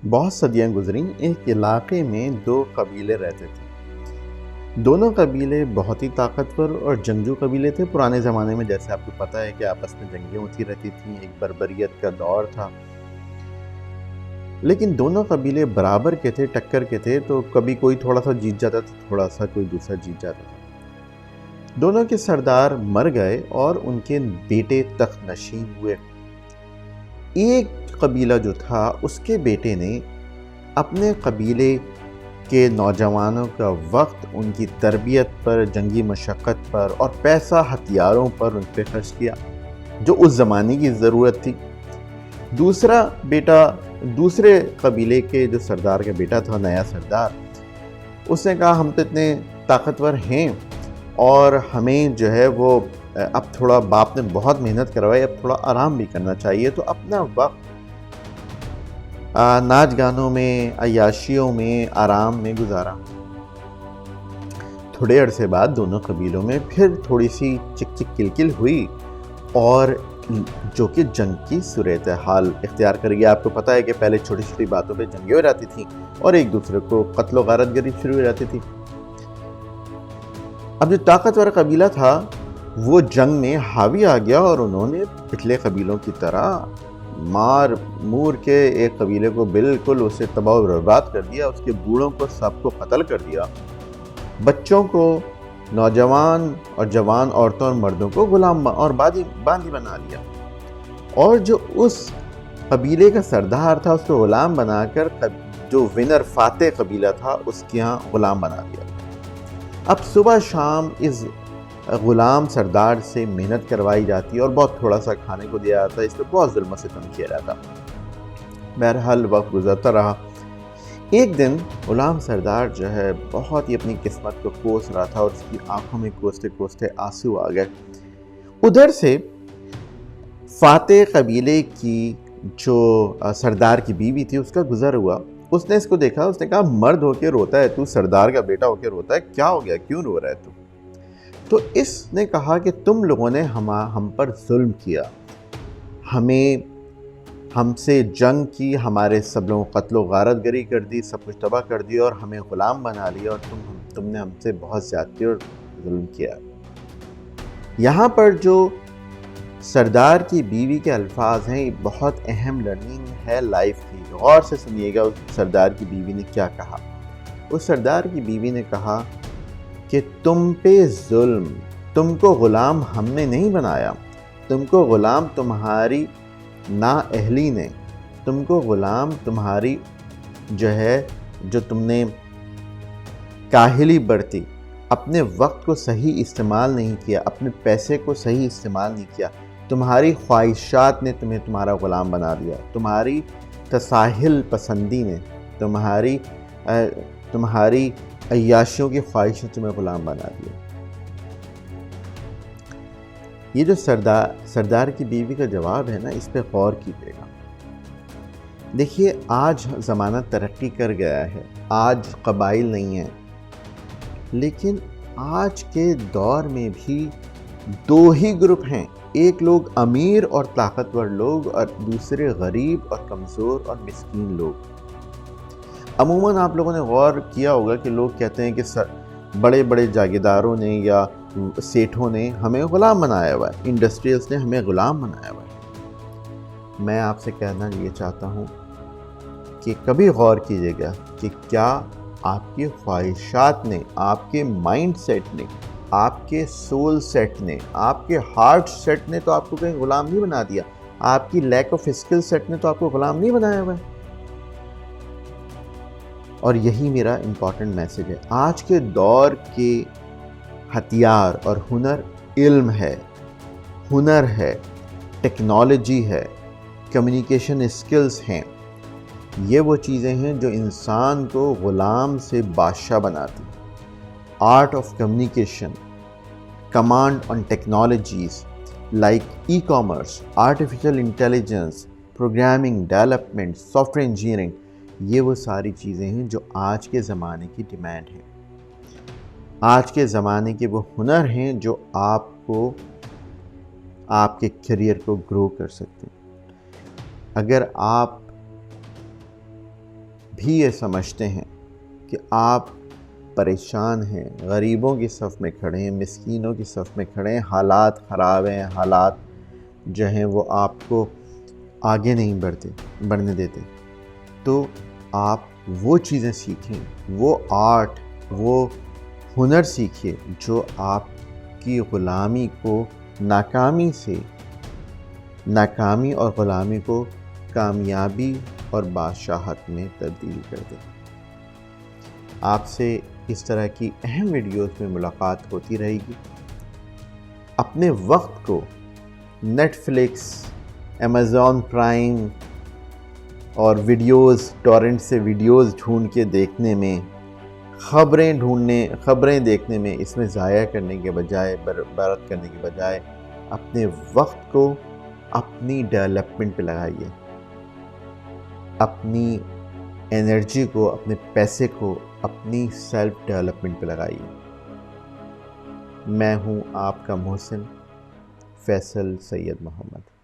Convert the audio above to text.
بہت صدیاں گزریں، ایک علاقے میں دو قبیلے رہتے تھے۔ دونوں قبیلے بہت ہی طاقتور اور جنگجو قبیلے تھے۔ پرانے زمانے میں جیسے آپ کو پتہ ہے کہ آپس میں جنگیں ہوتی رہتی تھیں، ایک بربریت کا دور تھا، لیکن دونوں قبیلے برابر کے تھے، ٹکر کے تھے، تو کبھی کوئی تھوڑا سا جیت جاتا تھا، تھوڑا سا کوئی دوسرا جیت جاتا تھا۔ دونوں کے سردار مر گئے اور ان کے بیٹے تخت نشین ہوئے۔ ایک قبیلہ جو تھا اس کے بیٹے نے اپنے قبیلے کے نوجوانوں کا وقت ان کی تربیت پر، جنگی مشقت پر اور پیسہ ہتھیاروں پر ان پہ خرچ کیا، جو اس زمانے کی ضرورت تھی۔ دوسرا بیٹا دوسرے قبیلے کے جو سردار کا بیٹا تھا، نیا سردار، اس نے کہا ہم تو اتنے طاقتور ہیں اور ہمیں جو ہے وہ اب تھوڑا باپ نے بہت محنت کروائی، اب تھوڑا آرام بھی کرنا چاہیے، تو اپنا وقت ناچ گانوں میں، عیاشیوں میں، آرام میں گزارا۔ تھوڑے عرصے بعد دونوں قبیلوں میں پھر تھوڑی سی چک چک کل ہوئی، اور جو کہ جنگ کی صورتحال اختیار کر گیا۔ آپ کو پتہ ہے کہ پہلے چھوٹی چھوٹی باتوں پہ جنگیں ہو جاتی تھیں اور ایک دوسرے کو قتل و غارت گری شروع ہو جاتی تھی۔ اب جو طاقتور قبیلہ تھا وہ جنگ میں حاوی آ گیا، اور انہوں نے پچھلے قبیلوں کی طرح مار مور کے ایک قبیلے کو بالکل اسے تباہ و برباد کر دیا، اس کے بوڑھوں کو سب کو قتل کر دیا، بچوں کو، نوجوان اور جوان عورتوں اور مردوں کو غلام اور باندی بنا لیا، اور جو اس قبیلے کا سردار تھا اس کو غلام بنا کر جو ونر فاتح قبیلہ تھا اس کے ہاں غلام بنا دیا۔ اب صبح شام اس غلام سردار سے محنت کروائی جاتی اور بہت تھوڑا سا کھانے کو دیا جاتا، اس پہ بہت ظلم و ستم کیا جاتا۔ بہرحال وقت گزرتا رہا۔ ایک دن غلام سردار جو ہے بہت ہی اپنی قسمت کو کوس رہا تھا، اور اس کی آنکھوں میں کوستے کوستے آنسو آ گئے۔ ادھر سے فاتح قبیلے کی جو سردار کی بیوی تھی اس کا گزر ہوا۔ اس نے اس کو دیکھا، اس نے کہا مرد ہو کے روتا ہے تو، سردار کا بیٹا ہو کے روتا ہے، کیا ہو گیا، کیوں رو رہا ہے تو اس نے کہا کہ تم لوگوں نے ہم پر ظلم کیا، ہم سے جنگ کی، ہمارے سب لوگوں قتل و غارت گری کر دی، سب کچھ تباہ کر دیا، اور ہمیں غلام بنا لیا، اور تم نے ہم سے بہت زیادتی اور ظلم کیا۔ یہاں پر جو سردار کی بیوی کے الفاظ ہیں، یہ بہت اہم لرننگ ہے لائف کی۔ غور سے سنیے گا اس سردار کی بیوی نے کیا کہا۔ اس سردار کی بیوی نے کہا کہ تم پہ ظلم، تم کو غلام ہم نے نہیں بنایا، تم کو غلام تمہاری نااہلی نے، تم کو غلام تمہاری جو تم نے کاہلی برتی، اپنے وقت کو صحیح استعمال نہیں کیا، اپنے پیسے کو صحیح استعمال نہیں کیا، تمہاری خواہشات نے تمہیں تمہارا غلام بنا دیا، تمہاری تساہل پسندی نے، تمہاری عیاشیوں کی خواہش نے تمہیں غلام بنا دیا۔ یہ جو سردار کی بیوی کا جواب ہے نا، اس پہ غور کیجیے گا۔ دیکھیے آج زمانہ ترقی کر گیا ہے، آج قبائل نہیں ہیں، لیکن آج کے دور میں بھی دو ہی گروپ ہیں، ایک لوگ امیر اور طاقتور لوگ، اور دوسرے غریب اور کمزور اور مسکین لوگ۔ عموماً آپ لوگوں نے غور کیا ہوگا کہ لوگ کہتے ہیں کہ بڑے بڑے جاگیرداروں نے یا سیٹھوں نے ہمیں غلام بنایا ہوا ہے، انڈسٹریلز نے ہمیں غلام بنایا ہوا ہے۔ میں آپ سے کہنا یہ چاہتا ہوں کہ کبھی غور کیجیے گا کہ کیا آپ کی خواہشات نے، آپ کے مائنڈ سیٹ نے، آپ کے سول سیٹ نے، آپ کے ہارٹ سیٹ نے تو آپ کو کہیں غلام نہیں بنا دیا، آپ کی لیک آف اسکل سیٹ نے تو آپ کو غلام نہیں بنایا ہوا ہے۔ اور یہی میرا امپورٹنٹ میسیج ہے۔ آج کے دور کے ہتھیار اور ہنر علم ہے، ہنر ہے، ٹیکنالوجی ہے، کمیونیکیشن اسکلز ہیں۔ یہ وہ چیزیں ہیں جو انسان کو غلام سے بادشاہ بناتی ہیں۔ Art of communication, command on technologies like e commerce, artificial intelligence, programming, development, soft ware engineering, یہ وہ ساری چیزیں ہیں جو آج کے زمانے کی ڈیمانڈ ہیں۔ آج کے زمانے کے وہ ہنر ہیں جو آپ کو، آپ کے کیریئر کو گرو کر سکتے ہیں۔ اگر آپ بھی یہ سمجھتے ہیں کہ آپ پریشان ہیں، غریبوں کی صف میں کھڑے ہیں، مسکینوں کی صف میں کھڑے ہیں، حالات خراب ہیں، حالات جو ہیں وہ آپ کو آگے نہیں بڑھنے دیتے، تو آپ وہ چیزیں سیکھیں، وہ آرٹ، وہ ہنر سیکھیے جو آپ کی غلامی کو ناکامی اور غلامی کو کامیابی اور بادشاہت میں تبدیل کر دے۔ آپ سے اس طرح کی اہم ویڈیوز میں ملاقات ہوتی رہے گی۔ اپنے وقت کو نیٹ فلکس، امیزون پرائم اور ٹورنٹ سے ویڈیوز ڈھونڈ کے دیکھنے میں، خبریں دیکھنے میں اس میں ضائع کرنے کے بجائے، برباد کرنے کے بجائے اپنے وقت کو اپنی ڈیولپمنٹ پہ لگائیے، اپنی انرجی کو، اپنے پیسے کو اپنی سیلف ڈیولپمنٹ پہ لگائیے۔ میں ہوں آپ کا محسن فیصل سید محمد۔